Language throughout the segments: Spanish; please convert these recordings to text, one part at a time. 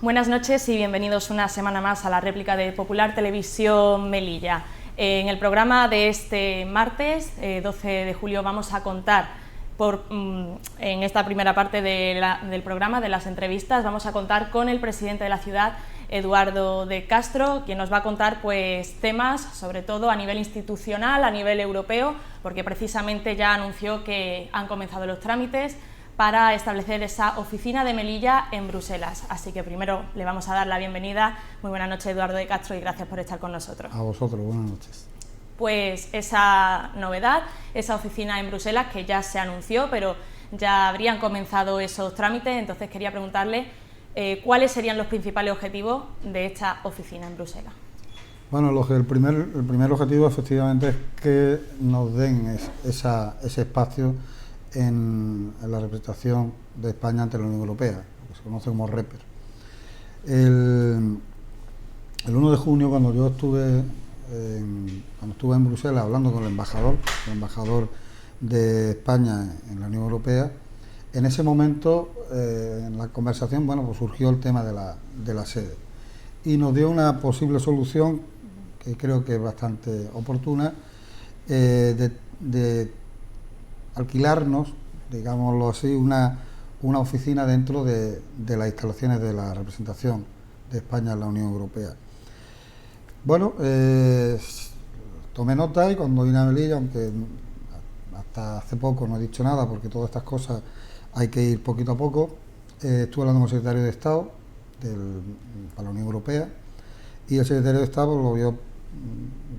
Buenas noches y bienvenidos una semana más a la réplica de Popular Televisión Melilla. En el programa de este martes, 12 de julio, vamos a contar, en esta primera parte del programa, de las entrevistas, vamos a contar con el presidente de la ciudad, Eduardo de Castro, quien nos va a contar temas, sobre todo a nivel institucional, a nivel europeo, porque precisamente ya anunció que han comenzado los trámites para establecer esa oficina de Melilla en Bruselas. Así que primero le vamos a dar la bienvenida. Muy buenas noches, Eduardo de Castro, y gracias por estar con nosotros. A vosotros, buenas noches. Pues esa novedad, esa oficina en Bruselas que ya se anunció, pero ya habrían comenzado esos trámites, entonces quería preguntarle cuáles serían los principales objetivos de esta oficina en Bruselas. Bueno, el primer objetivo efectivamente es que nos den ese espacio en la representación de España ante la Unión Europea, lo que se conoce como REPER. El 1 de junio, cuando yo estuve en Bruselas hablando con el embajador de España en la Unión Europea, en ese momento, en la conversación, pues surgió el tema de la sede y nos dio una posible solución que creo que es bastante oportuna, de alquilarnos, digámoslo así, una oficina dentro de las instalaciones de la representación de España en la Unión Europea. Bueno, tomé nota y cuando vine a Melilla, aunque hasta hace poco no he dicho nada porque todas estas cosas hay que ir poquito a poco, estuve hablando con el secretario de Estado para la Unión Europea y el secretario de Estado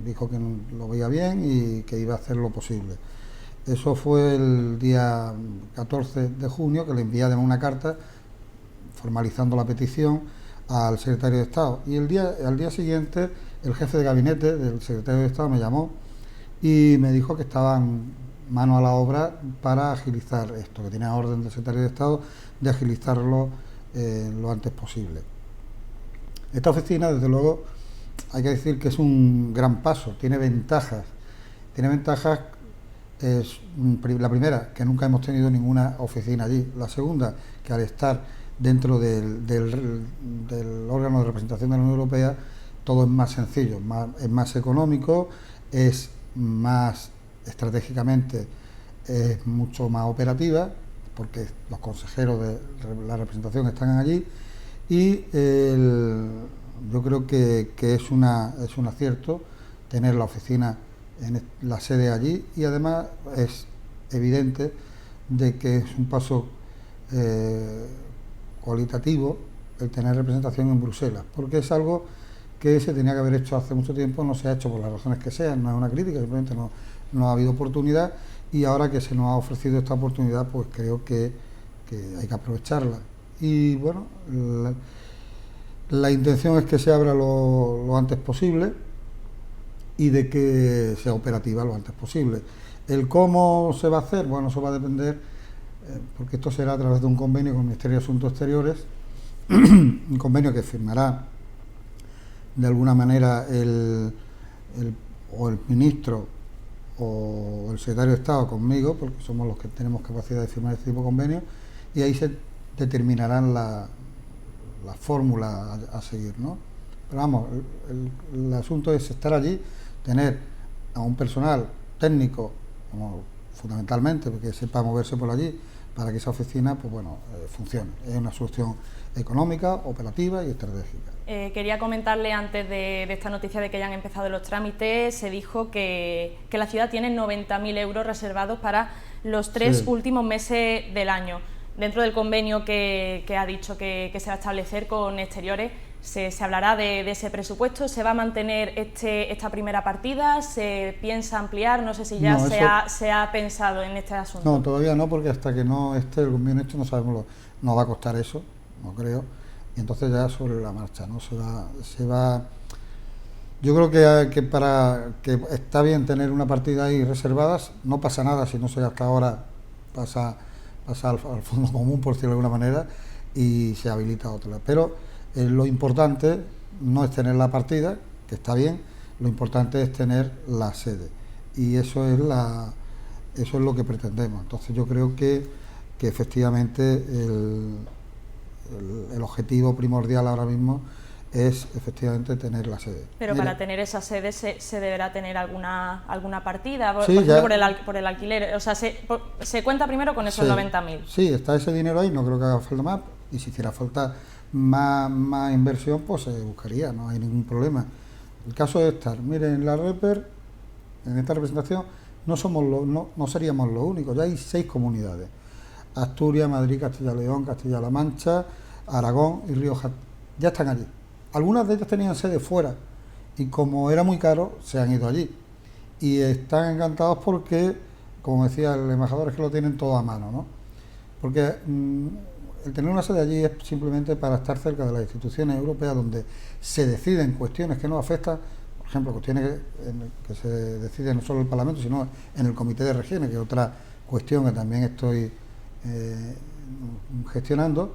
dijo que lo veía bien y que iba a hacer lo posible. Eso fue el día 14 de junio, que le envié además una carta formalizando la petición al secretario de Estado. Y al día siguiente, el jefe de gabinete del secretario de Estado me llamó y me dijo que estaban mano a la obra para agilizar esto, que tenía orden del secretario de Estado de agilizarlo lo antes posible. Esta oficina, desde luego, hay que decir que es un gran paso, tiene ventajas. La primera, que nunca hemos tenido ninguna oficina allí. La segunda, que al estar dentro del órgano de representación de la Unión Europea, todo es más sencillo, es más económico, es más estratégicamente, es mucho más operativa, porque los consejeros de la representación están allí, y yo creo que es un acierto tener la oficina en la sede allí, y además es evidente de que es un paso cualitativo el tener representación en Bruselas, porque es algo que se tenía que haber hecho hace mucho tiempo, no se ha hecho por las razones que sean, no es una crítica, simplemente no ha habido oportunidad, y ahora que se nos ha ofrecido esta oportunidad, pues creo que hay que aprovecharla. Y bueno, la intención es que se abra lo antes posible y de que sea operativa lo antes posible. El cómo se va a hacer, bueno, eso va a depender, porque esto será a través de un convenio con el Ministerio de Asuntos Exteriores, un convenio que firmará de alguna manera el ministro o el secretario de Estado conmigo, porque somos los que tenemos capacidad de firmar este tipo de convenios, y ahí se determinarán la fórmula a seguir, ¿no? Pero vamos, el asunto es estar allí, tener a un personal técnico, fundamentalmente, porque sepa moverse por allí, para que esa oficina funcione. Es una solución económica, operativa y estratégica. Quería comentarle, antes de esta noticia de que ya han empezado los trámites, se dijo que la ciudad tiene 90.000 euros reservados para los 3 últimos meses del año. Dentro del convenio que ha dicho que se va a establecer con exteriores, ¿se hablará de ese presupuesto? ¿Se va a mantener esta primera partida? ¿Se piensa ampliar? No sé si ya se ha pensado en este asunto. No, todavía no, porque hasta que no esté el convenio hecho no sabemos no va a costar eso, no creo. Y entonces ya sobre la marcha, ¿no? Se va. Yo creo que está bien tener una partida ahí reservadas, no pasa nada si no se hasta ahora pasa al fondo común, por decirlo de alguna manera, y se habilita otra. Pero lo importante no es tener la partida, que está bien, lo importante es tener la sede, y eso es lo que pretendemos. Entonces yo creo que efectivamente el objetivo primordial ahora mismo es efectivamente tener la sede. Pero para tener esa sede se deberá tener alguna partida, sí, por ejemplo, por el alquiler. O sea, se cuenta primero con esos 90.000. Sí, está ese dinero ahí, no creo que haga falta más, y si hiciera falta más inversión, pues se buscaría, no hay ningún problema. El caso es estar, miren, en la Reper, en esta representación, no seríamos los únicos, ya hay 6 comunidades: Asturias, Madrid, Castilla y León, Castilla-La Mancha, Aragón y Rioja, ya están allí. Algunas de ellas tenían sede fuera y como era muy caro, se han ido allí. Y están encantados porque, como decía el embajador, es que lo tienen todo a mano, ¿no? Porque el tener una sede allí es simplemente para estar cerca de las instituciones europeas donde se deciden cuestiones que nos afectan, por ejemplo, cuestiones que se deciden no solo en el Parlamento, sino en el Comité de Regiones, que es otra cuestión que también estoy gestionando.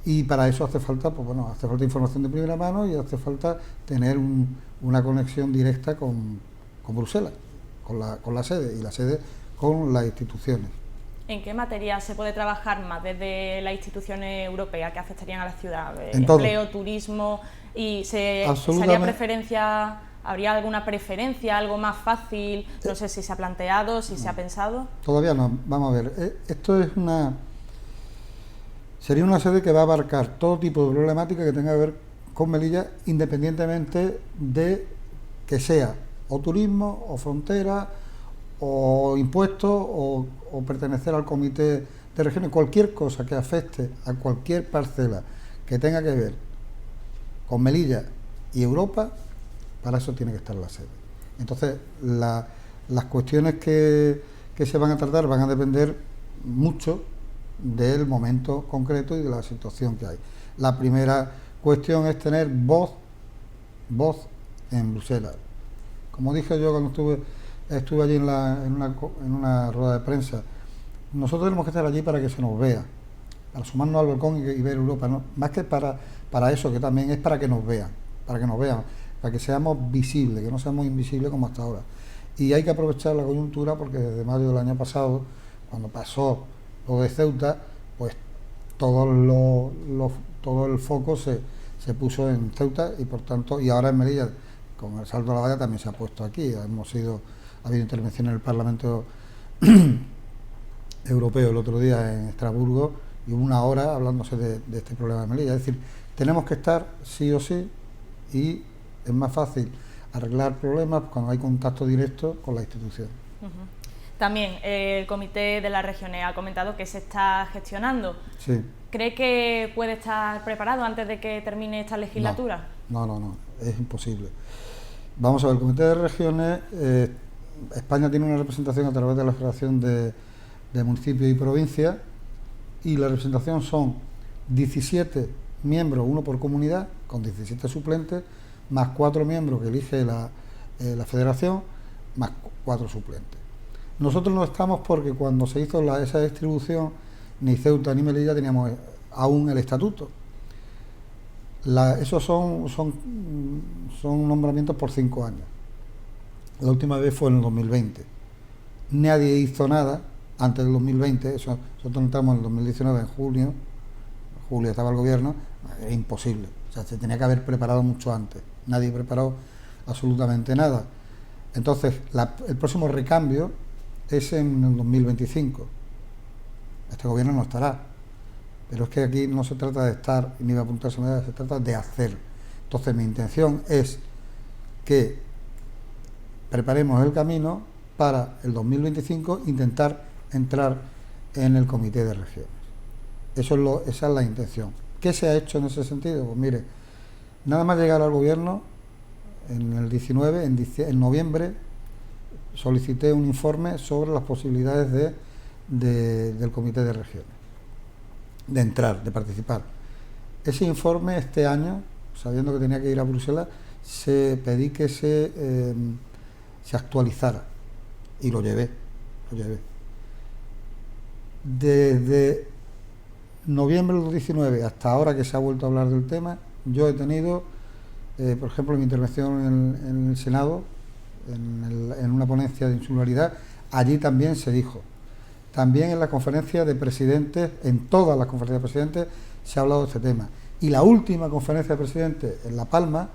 Y para eso hace falta, pues bueno, hace falta información de primera mano y hace falta tener una conexión directa con Bruselas, con la sede, y la sede con las instituciones. ¿En qué materia se puede trabajar más desde las instituciones europeas que afectarían a la ciudad? Empleo, turismo, y se haría preferencia, ¿habría alguna preferencia, algo más fácil? No sé si se ha planteado, si se ha pensado. Todavía no, vamos a ver, esto es sería una sede que va a abarcar todo tipo de problemática que tenga que ver con Melilla, independientemente de que sea o turismo, o frontera, o impuestos, o pertenecer al comité de regiones. Cualquier cosa que afecte a cualquier parcela que tenga que ver con Melilla y Europa, para eso tiene que estar la sede. Entonces, las cuestiones que se van a tratar van a depender mucho del momento concreto y de la situación que hay. La primera cuestión es tener voz en Bruselas. Como dije yo cuando estuve allí en una rueda de prensa, nosotros tenemos que estar allí para que se nos vea, para sumarnos al balcón y ver Europa, ¿no? Más que para eso, que también es para que nos vean, para que seamos visibles, que no seamos invisibles como hasta ahora. Y hay que aprovechar la coyuntura porque desde mayo del año pasado, cuando pasó lo de Ceuta, pues todo el foco se puso en Ceuta y por tanto, y ahora en Melilla, con el salto a la valla también se ha puesto aquí. Ha habido intervención en el Parlamento Europeo el otro día en Estrasburgo y hubo una hora hablándose de este problema de Melilla. Es decir, tenemos que estar sí o sí, y es más fácil arreglar problemas cuando hay contacto directo con la institución. También el Comité de las Regiones ha comentado que se está gestionando. Sí. ¿Cree que puede estar preparado antes de que termine esta legislatura? No, es imposible. Vamos a ver, el Comité de Regiones, España tiene una representación a través de la Federación de Municipios y Provincias, y la representación son 17 miembros, uno por comunidad, con 17 suplentes, más 4 miembros que elige la Federación, más 4 suplentes. Nosotros no estamos porque cuando se hizo esa distribución, ni Ceuta ni Melilla teníamos aún el estatuto. Esos son nombramientos por 5 años. La última vez fue en el 2020. Nadie hizo nada antes del 2020. Nosotros entramos en el 2019, en julio estaba el gobierno, era imposible. O sea, se tenía que haber preparado mucho antes. Nadie preparó absolutamente nada. Entonces, el próximo recambio es en el 2025. Este gobierno no estará. Pero es que aquí no se trata de estar ni de apuntarse a nada, se trata de hacer. Entonces, mi intención es que preparemos el camino para el 2025 intentar entrar en el Comité de Regiones. Esa es la intención. ¿Qué se ha hecho en ese sentido? Pues mire, nada más llegar al gobierno, en el 19, en noviembre, solicité un informe sobre las posibilidades del Comité de Regiones, de entrar, de participar. Ese informe este año, sabiendo que tenía que ir a Bruselas, pedí que se actualizara y lo llevé. Desde noviembre del 19 hasta ahora que se ha vuelto a hablar del tema, yo he tenido, por ejemplo, en mi intervención en el Senado, en una ponencia de insularidad, allí también se dijo, también en la conferencia de presidentes, en todas las conferencias de presidentes se ha hablado de este tema. Y la última conferencia de presidentes en La Palma,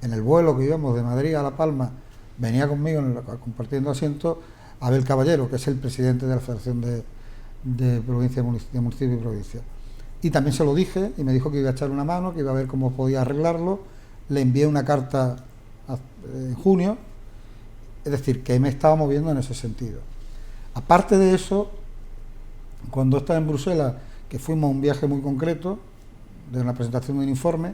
en el vuelo que íbamos de Madrid a La Palma, venía conmigo compartiendo asiento Abel Caballero, que es el presidente de la Federación de Provincia, de Municipio y Provincia. Y también se lo dije y me dijo que iba a echar una mano, que iba a ver cómo podía arreglarlo. Le envié una carta en junio, es decir, que me estaba moviendo en ese sentido. Aparte de eso, cuando estaba en Bruselas, que fuimos a un viaje muy concreto, de una presentación de un informe,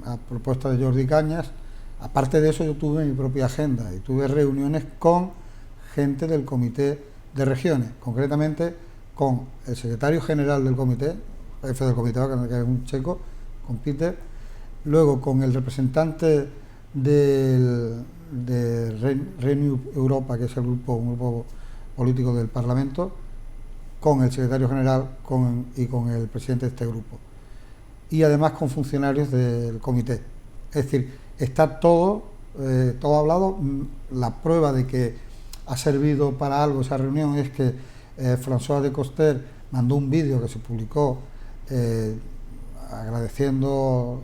a propuesta de Jordi Cañas, aparte de eso yo tuve mi propia agenda y tuve reuniones con gente del Comité de Regiones, concretamente con el secretario general del comité, jefe del comité, que es un checo, con Peter, luego con el representante de Renew Europa, que es un grupo político del Parlamento, con el secretario general y con el presidente de este grupo, y además con funcionarios del comité. Es decir, está todo hablado. La prueba de que ha servido para algo esa reunión es que François de Coster mandó un vídeo que se publicó agradeciendo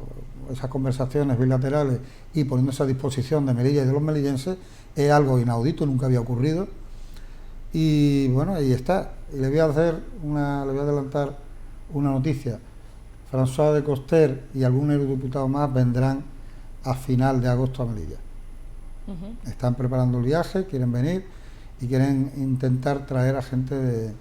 esas conversaciones bilaterales y poniéndose a disposición de Melilla y de los melillenses. Es algo inaudito, nunca había ocurrido. Y bueno, ahí está. Y le voy a adelantar una noticia. François de Coster y algún eurodiputado más vendrán a final de agosto a Melilla. Están preparando el viaje, quieren venir y quieren intentar traer a gente de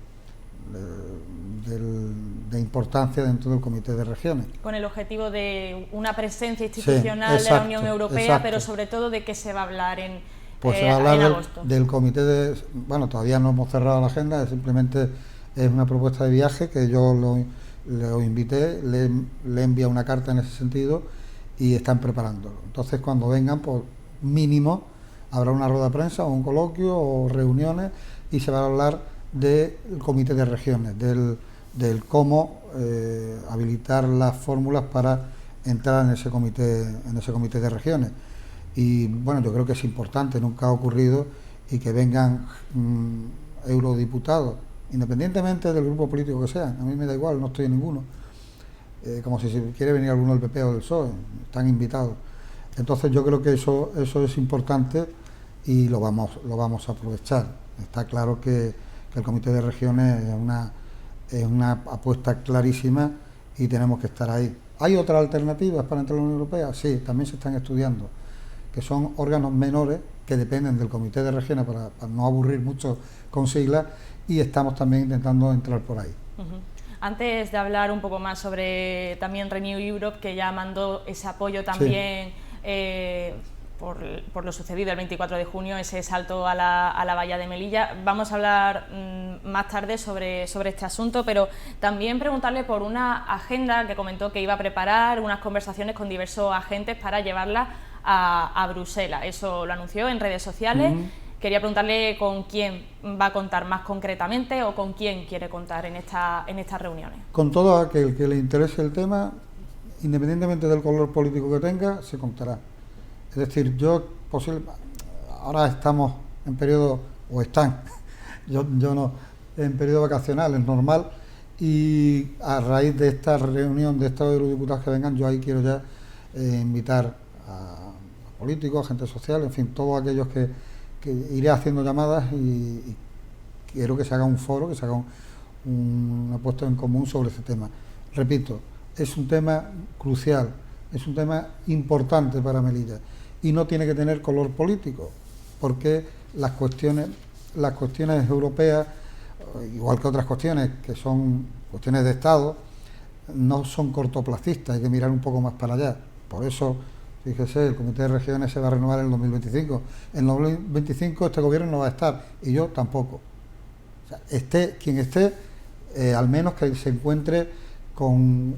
importancia dentro del Comité de Regiones. Con el objetivo de una presencia institucional, sí, exacto, de la Unión Europea, exacto. Pero sobre todo de qué se va a hablar pues se va a hablar en agosto. Del comité de... Bueno, todavía no hemos cerrado la agenda, simplemente es una propuesta de viaje que yo lo invité, le he enviado una carta en ese sentido y están preparándolo. Entonces, cuando vengan, pues mínimo habrá una rueda de prensa o un coloquio o reuniones y se va a hablar del comité de regiones, del cómo habilitar las fórmulas para entrar en ese comité de regiones. Y bueno, yo creo que es importante, nunca ha ocurrido, y que vengan eurodiputados, independientemente del grupo político que sean. A mí me da igual, no estoy en ninguno. Como si quiere venir alguno del PP o del PSOE, están invitados. Entonces yo creo que eso es importante y lo vamos a aprovechar. Está claro que el Comité de Regiones es una apuesta clarísima y tenemos que estar ahí. ¿Hay otras alternativas para entrar a la Unión Europea? Sí, también se están estudiando, que son órganos menores que dependen del Comité de Regiones para no aburrir mucho con siglas, y estamos también intentando entrar por ahí. Antes de hablar un poco más sobre también Renew Europe, que ya mandó ese apoyo también, sí, por lo sucedido el 24 de junio, ese salto a la valla de Melilla. Vamos a hablar más tarde sobre este asunto, pero también preguntarle por una agenda que comentó que iba a preparar, unas conversaciones con diversos agentes para llevarla a Bruselas. Eso lo anunció en redes sociales. Quería preguntarle con quién va a contar más concretamente o con quién quiere contar en estas reuniones. Con todo aquel que le interese el tema, independientemente del color político que tenga, se contará. Es decir, ahora estamos en periodo, o están, yo no, en periodo vacacional, es normal, y a raíz de esta reunión de estos eurodiputados que vengan, yo ahí quiero ya invitar a políticos, a gente social, en fin, todos aquellos que iré haciendo llamadas y quiero que se haga un foro, que se haga una puesta en común sobre este tema. Repito, es un tema crucial, es un tema importante para Melilla y no tiene que tener color político, porque las cuestiones europeas, igual que otras cuestiones que son cuestiones de Estado, no son cortoplacistas, hay que mirar un poco más para allá. Por eso, fíjese, el Comité de Regiones se va a renovar en el 2025. En el 2025 este gobierno no va a estar, y yo tampoco. O sea, esté quien esté, al menos que se encuentre con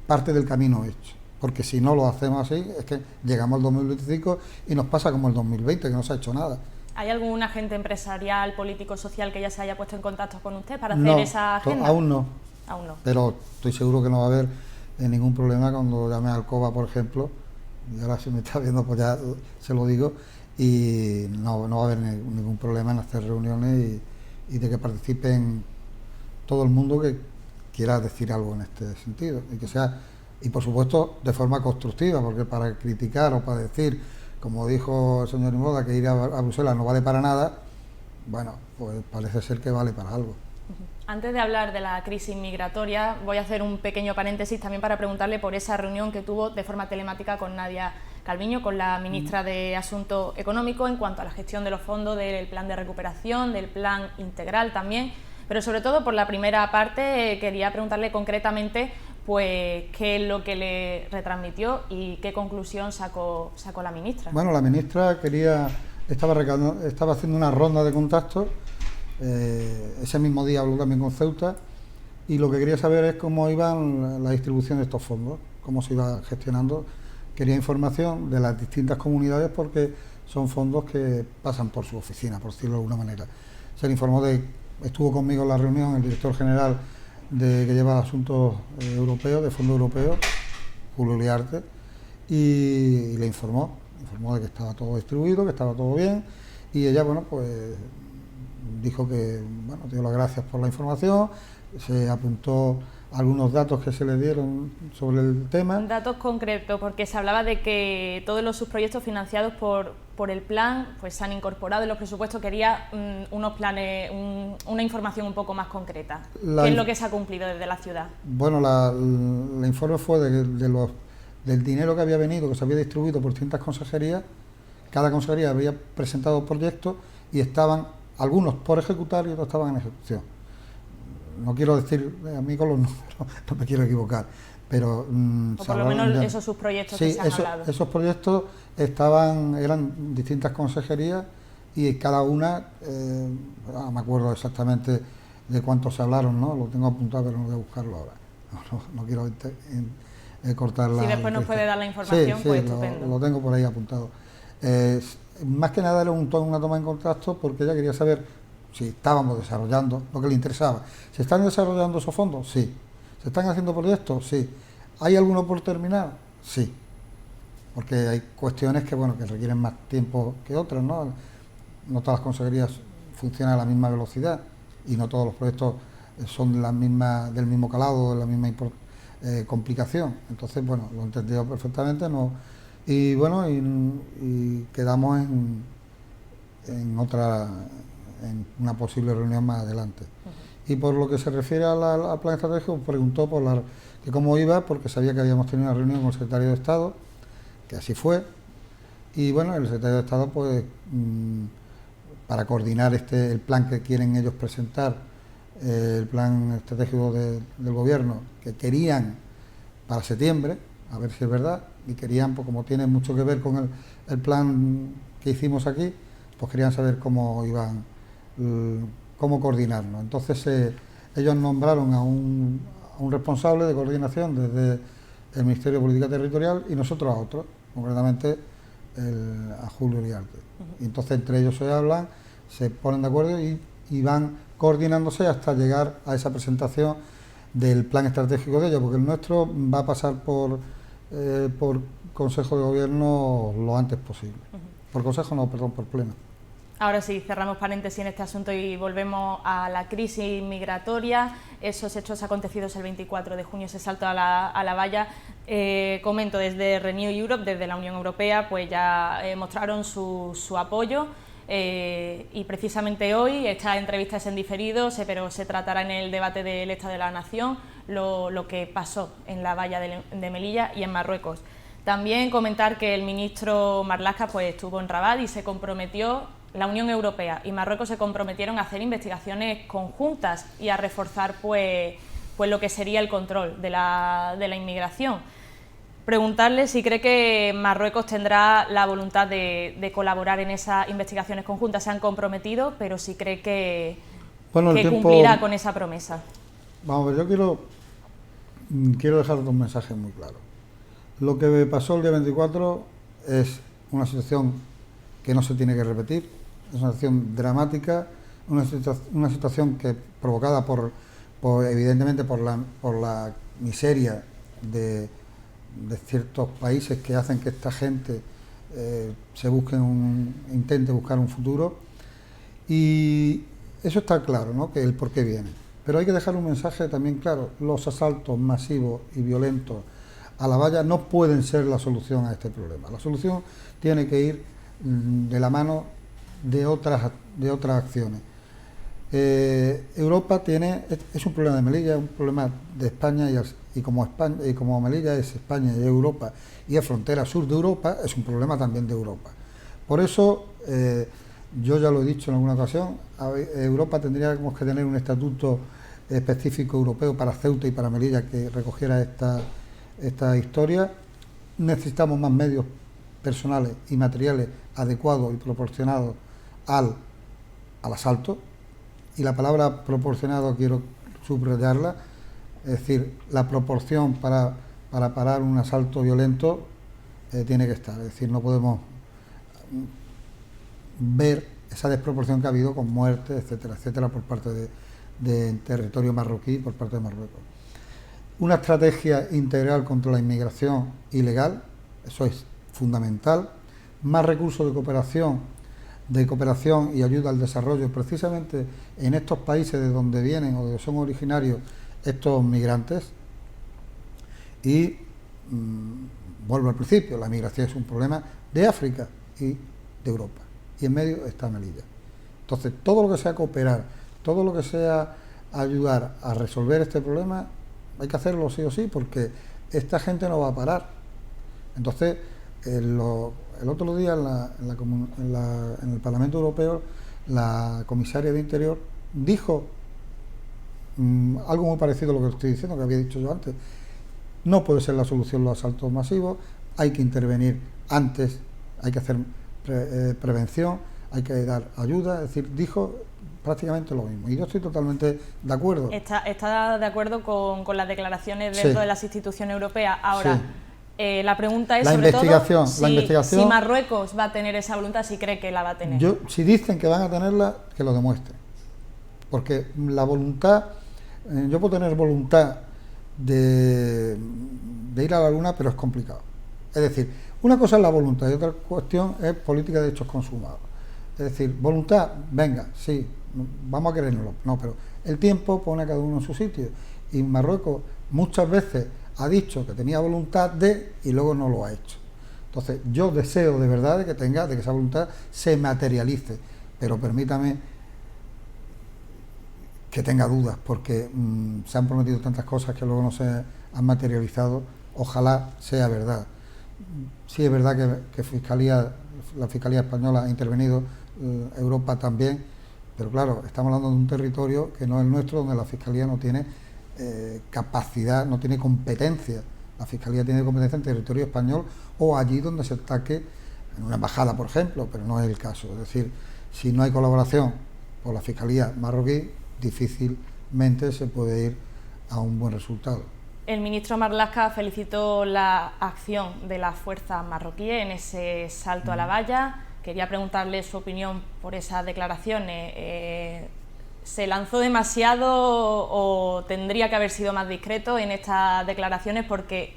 parte del camino hecho. Porque si no lo hacemos así, es que llegamos al 2025 y nos pasa como el 2020, que no se ha hecho nada. ¿Hay algún agente empresarial, político, social que ya se haya puesto en contacto con usted para hacer esa agenda? Aún no. Aún no. Pero estoy seguro que no va a haber ningún problema cuando llame a Alcoba, por ejemplo. Y ahora si me está viendo, pues ya se lo digo, y no va a haber ningún problema en hacer reuniones y de que participen todo el mundo que quiera decir algo en este sentido, y que sea, y por supuesto de forma constructiva, porque para criticar o para decir, como dijo el señor Imoda, que ir a Bruselas no vale para nada, bueno, pues parece ser que vale para algo. Antes de hablar de la crisis migratoria, voy a hacer un pequeño paréntesis también para preguntarle por esa reunión que tuvo de forma telemática con Nadia Calviño, con la ministra de Asuntos Económicos, en cuanto a la gestión de los fondos del plan de recuperación, del plan integral también, pero sobre todo por la primera parte quería preguntarle concretamente pues qué es lo que le retransmitió y qué conclusión sacó la ministra. Bueno, la ministra estaba haciendo una ronda de contactos. Ese mismo día habló también con Ceuta y lo que quería saber es cómo iban la distribución de estos fondos, cómo se iba gestionando. Quería información de las distintas comunidades porque son fondos que pasan por su oficina, por decirlo de alguna manera. Se le informó estuvo conmigo en la reunión el director general que lleva asuntos europeos, de fondos europeos, Julio Liarte, y le informó de que estaba todo distribuido, que estaba todo bien, y ella, bueno, pues dijo que, bueno, dio las gracias por la información, se apuntó algunos datos que se le dieron sobre el tema. Datos concretos, porque se hablaba de que todos los subproyectos financiados por el plan pues se han incorporado en los presupuestos. Quería unos planes, una información un poco más concreta. ¿Qué es lo que se ha cumplido desde la ciudad? Bueno, el informe fue del dinero que había venido, que se había distribuido por distintas consejerías. Cada consejería había presentado proyectos y estaban algunos por ejecutar y otros estaban en ejecución. No quiero decir, a mí con los números no me quiero equivocar, pero... o por lo menos esos subproyectos que se han hablado. Esos proyectos eran distintas consejerías y cada una, no me acuerdo exactamente de cuántos se hablaron, ¿no? Lo tengo apuntado, pero no voy a buscarlo ahora. No quiero cortar la... Si después nos puede dar la información, sí, pues estupendo. Lo tengo por ahí apuntado. Más que nada era una toma en contacto porque ella quería saber si estábamos desarrollando lo que le interesaba. ¿Se están desarrollando esos fondos? Sí. ¿Se están haciendo proyectos? Sí. ¿Hay alguno por terminar? Sí. Porque hay cuestiones que, bueno, que requieren más tiempo que otras, ¿no? No todas las consejerías funcionan a la misma velocidad y no todos los proyectos son del mismo calado, de la misma complicación. Entonces, bueno, lo he entendido perfectamente, ¿no? Y bueno, y quedamos en una posible reunión más adelante. Y por lo que se refiere al plan estratégico, preguntó que cómo iba, porque sabía que habíamos tenido una reunión con el secretario de Estado, que así fue, y bueno, el secretario de Estado, pues, para coordinar el plan que quieren ellos presentar, el plan estratégico del gobierno, que querían para septiembre, a ver si es verdad, y querían, pues como tiene mucho que ver con el plan que hicimos aquí, pues querían saber cómo coordinarnos. Entonces ellos nombraron a un responsable de coordinación desde el Ministerio de Política Territorial y nosotros a otro, concretamente a Julio Liarte. Y entonces entre ellos se hablan, se ponen de acuerdo y van coordinándose hasta llegar a esa presentación del plan estratégico de ellos, porque el nuestro va a pasar por Consejo de Gobierno lo antes posible. Por Consejo no, perdón, por Pleno. Ahora sí, cerramos paréntesis en este asunto y volvemos a la crisis migratoria. Esos hechos acontecidos el 24 de junio, ese salto a la valla. Comento, desde Renew Europe, desde la Unión Europea, pues ya mostraron su apoyo. Y precisamente hoy, esta entrevista es en diferido, pero se tratará en el debate del Estado de la Nación lo que pasó en la valla de Melilla y en Marruecos. También comentar que el ministro Marlaska pues estuvo en Rabat y se comprometió, la Unión Europea y Marruecos se comprometieron a hacer investigaciones conjuntas y a reforzar pues lo que sería el control de la inmigración. Preguntarle si cree que Marruecos tendrá la voluntad de colaborar en esas investigaciones conjuntas. Se han comprometido, pero si cree que cumplirá con esa promesa. Vamos a ver, yo quiero dejar dos mensajes muy claros. Lo que pasó el día 24 es una situación que no se tiene que repetir, es una situación dramática, una situación que provocada evidentemente por la miseria de ciertos países que hacen que esta gente intente buscar un futuro, y eso está claro, ¿no? Que el por qué viene. Pero hay que dejar un mensaje también claro. Los asaltos masivos y violentos a la valla no pueden ser la solución a este problema. La solución tiene que ir de la mano de otras acciones. Europa es un problema de Melilla, es un problema de España y como Melilla es España y Europa y es frontera sur de Europa, es un problema también de Europa. Por eso, yo ya lo he dicho en alguna ocasión, Europa tendríamos que tener un estatuto específico europeo para Ceuta y para Melilla que recogiera esta historia. Necesitamos más medios personales y materiales adecuados y proporcionados al asalto. Y la palabra proporcionado quiero subrayarla, es decir, la proporción para parar un asalto violento tiene que estar. Es decir, no podemos ver esa desproporción que ha habido con muertes, etcétera, etcétera, por parte de territorio marroquí, por parte de Marruecos. Una estrategia integral contra la inmigración ilegal, eso es fundamental. Más recursos de cooperación y ayuda al desarrollo, precisamente en estos países de donde vienen o de son originarios estos migrantes. Y vuelvo al principio, la migración es un problema de África y de Europa, y en medio está Melilla. Entonces, todo lo que sea cooperar, todo lo que sea ayudar a resolver este problema, hay que hacerlo sí o sí, porque esta gente no va a parar. Entonces, el otro día en el Parlamento Europeo, la comisaria de Interior dijo algo muy parecido a lo que estoy diciendo, que había dicho yo antes. No puede ser la solución los asaltos masivos, hay que intervenir antes, hay que hacer prevención, hay que dar ayuda, es decir, dijo prácticamente lo mismo, y yo estoy totalmente de acuerdo. ¿Está de acuerdo con las declaraciones dentro de las instituciones europeas? Ahora, la pregunta es sobre todo si Marruecos va a tener esa voluntad, si cree que la va a tener. Si dicen que van a tenerla, que lo demuestren, porque la voluntad, yo puedo tener voluntad de ir a la luna, pero es complicado. Es decir, una cosa es la voluntad y otra cuestión es política de hechos consumados. Es decir, voluntad, venga, sí, vamos a quererlo, no, pero el tiempo pone a cada uno en su sitio, y Marruecos muchas veces ha dicho que tenía voluntad y luego no lo ha hecho. Entonces, yo deseo de verdad de que esa voluntad se materialice, pero permítame que tenga dudas, porque se han prometido tantas cosas que luego no se han materializado. Ojalá sea verdad. Sí es verdad que la Fiscalía Española ha intervenido, Europa también, pero claro, estamos hablando de un territorio que no es el nuestro, donde la Fiscalía no tiene capacidad, no tiene competencia. La Fiscalía tiene competencia en territorio español o allí donde se ataque, en una embajada, por ejemplo, pero no es el caso. Es decir, si no hay colaboración por la Fiscalía marroquí, difícilmente se puede ir a un buen resultado. El ministro Marlaska felicitó la acción de las fuerzas marroquíes en ese salto a la valla. Quería preguntarle su opinión por esas declaraciones. ¿Se lanzó demasiado o tendría que haber sido más discreto en estas declaraciones? Porque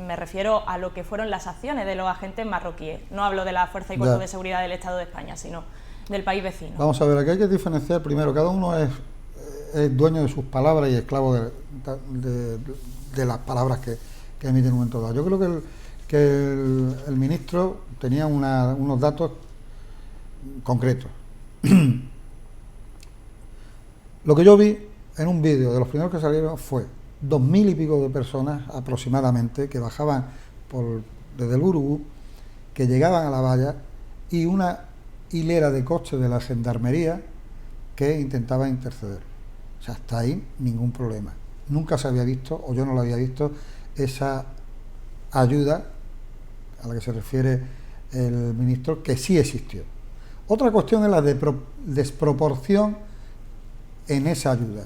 me refiero a lo que fueron las acciones de los agentes marroquíes. No hablo de la Fuerza y Cuerpo de Seguridad del Estado de España, sino del país vecino. Vamos a ver, aquí hay que diferenciar primero, cada uno es dueño de sus palabras y esclavo de las palabras que emite en un momento dado. Yo creo que el ministro tenía unos datos concretos. Lo que yo vi en un vídeo de los primeros que salieron fue 2000 y pico de personas aproximadamente que bajaban desde el Urubú, que llegaban a la valla, y una hilera de coches de la gendarmería que intentaba interceder. O sea, hasta ahí ningún problema. Nunca se había visto, o yo no lo había visto, esa ayuda a la que se refiere el ministro, que sí existió. Otra cuestión es la desproporción en esa ayuda.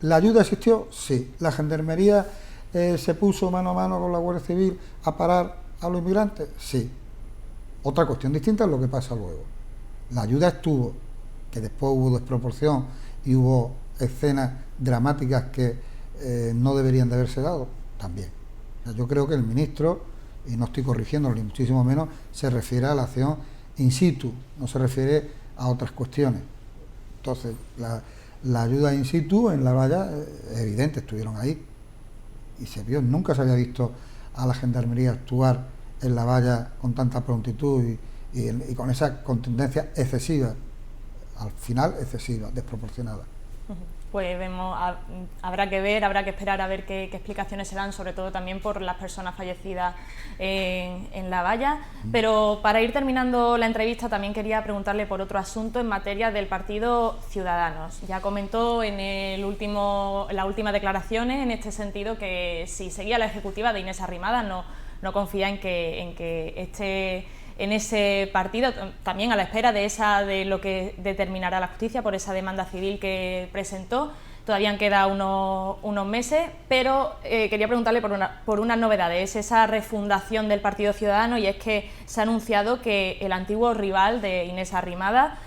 ¿La ayuda existió? Sí. ¿La gendarmería se puso mano a mano con la Guardia Civil a parar a los inmigrantes? Sí. Otra cuestión distinta es lo que pasa luego. La ayuda estuvo, que después hubo desproporción y hubo escenas dramáticas que no deberían de haberse dado, también. O sea, yo creo que el ministro, y no estoy corrigiéndolo ni muchísimo menos, se refiere a la acción in situ, no se refiere a otras cuestiones. Entonces, la ayuda in situ en la valla es evidente, estuvieron ahí y se vio, nunca se había visto a la gendarmería actuar en la valla con tanta prontitud y con esa contundencia excesiva, al final excesiva, desproporcionada. Pues habrá que ver, habrá que esperar a ver qué explicaciones se dan, sobre todo también por las personas fallecidas en la valla. Pero para ir terminando la entrevista también quería preguntarle por otro asunto en materia del partido Ciudadanos. Ya comentó en las últimas declaraciones en este sentido que si seguía la ejecutiva de Inés Arrimadas no confía en que esté en ese partido, también a la espera de lo que determinará la justicia por esa demanda civil que presentó. Todavía queda unos meses, pero quería preguntarle por unas novedades. Es esa refundación del Partido Ciudadano, y es que se ha anunciado que el antiguo rival de Inés Arrimadas,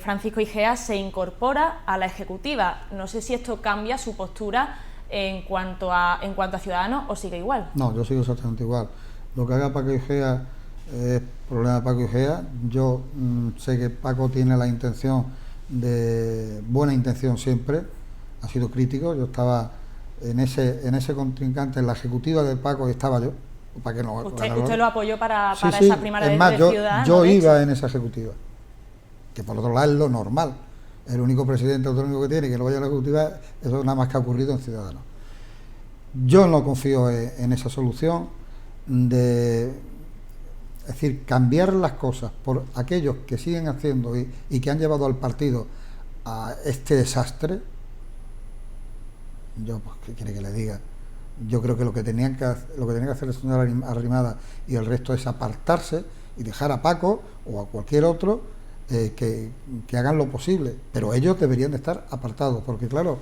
Francisco Igea, se incorpora a la ejecutiva. No sé si esto cambia su postura en cuanto a Ciudadanos o sigue igual. No, yo sigo exactamente igual. Lo que haga Paco Igea es problema de Paco Igea. Yo sé que Paco tiene la intención buena intención siempre, ha sido crítico. Yo estaba en ese contrincante, en la ejecutiva de Paco, estaba yo. Para que no, ¿Usted lo apoyó para sí, esa primaria de Ciudadanos? Yo iba en esa ejecutiva, que por otro lado es lo normal. El único presidente autonómico que tiene que no vaya a la ejecutiva, eso nada más que ha ocurrido en Ciudadanos. Yo no confío en esa solución es decir, cambiar las cosas por aquellos que siguen haciendo y que han llevado al partido a este desastre. Yo, pues, ¿qué quiere que le diga? Yo creo que lo que tenía que hacer el señor Arrimadas y el resto es apartarse y dejar a Paco o a cualquier otro que hagan lo posible, pero ellos deberían de estar apartados, porque claro,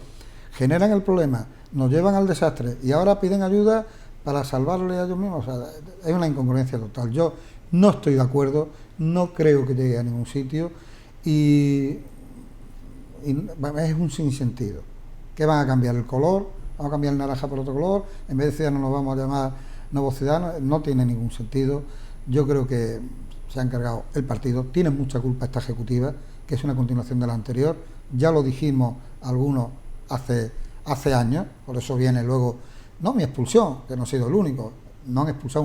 generan el problema, nos llevan al desastre y ahora piden ayuda para salvarle a ellos mismos. O sea, hay una incongruencia total. Yo no estoy de acuerdo, no creo que llegue a ningún sitio y es un sinsentido. ¿Qué van a cambiar? ¿El color? ¿Vamos a cambiar el naranja por otro color? En vez de Ciudadanos nos vamos a llamar Nuevos Ciudadanos. No tiene ningún sentido. Yo creo que se ha encargado el partido. Tiene mucha culpa esta ejecutiva, que es una continuación de la anterior. Ya lo dijimos algunos hace años, por eso viene luego, no mi expulsión, que no ha sido el único, no han expulsado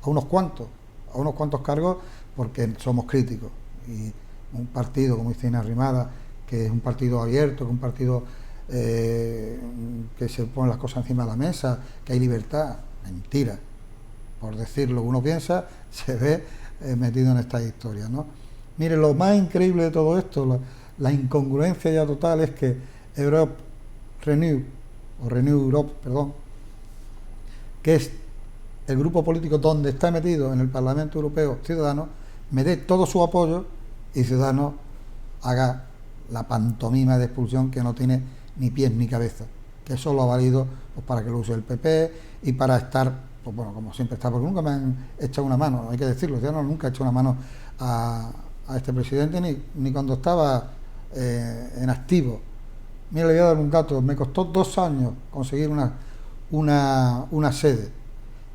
a unos cuantos cargos porque somos críticos. Y un partido como dice Inés Arrimadas, que es un partido abierto, que es un partido que se pone las cosas encima de la mesa, que hay libertad, mentira. Por decir lo que uno piensa, se ve metido en esta historia, ¿no? Mire, lo más increíble de todo esto, la incongruencia ya total, es que Renew Europe, que es el grupo político donde está metido en el Parlamento Europeo Ciudadanos, me dé todo su apoyo y Ciudadanos haga la pantomima de expulsión que no tiene ni pies ni cabeza, que solo ha valido pues, para que lo use el PP y para estar, pues bueno, como siempre está, porque nunca me han echado una mano, hay que decirlo, Ciudadanos nunca ha hecho una mano a este presidente ni cuando estaba en activo. Mira, le voy a dar un dato, me costó 2 años conseguir una sede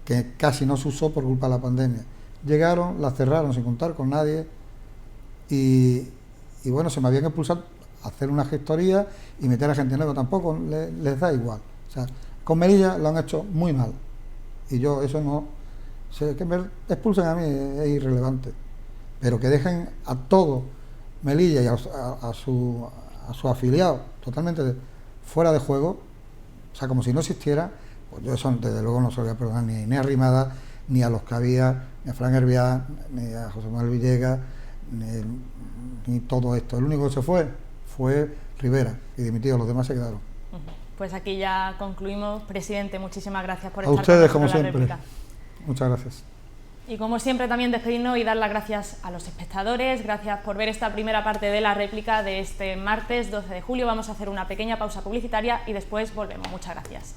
que casi no se usó por culpa de la pandemia. Llegaron, la cerraron sin contar con nadie y bueno, se me habían expulsado a hacer una gestoría y meter a gente nueva, tampoco les da igual. O sea, con Melilla lo han hecho muy mal y yo eso no sé, que me expulsen a mí es irrelevante, pero que dejen a todo Melilla y a su afiliado totalmente fuera de juego, o sea, como si no existiera, pues yo eso desde luego no se lo voy a perdonar ni a Inés Arrimadas, ni a los que había, ni a Fran Herbiá, ni a José Manuel Villegas, ni todo esto. El único que se fue Rivera, y dimitió, los demás se quedaron. Pues aquí ya concluimos. Presidente, muchísimas gracias por estar con ustedes, nosotros como en la siempre. réplica. Muchas gracias. Y como siempre también despedirnos y dar las gracias a los espectadores, gracias por ver esta primera parte de la réplica de este martes 12 de julio. Vamos a hacer una pequeña pausa publicitaria y después volvemos. Muchas gracias.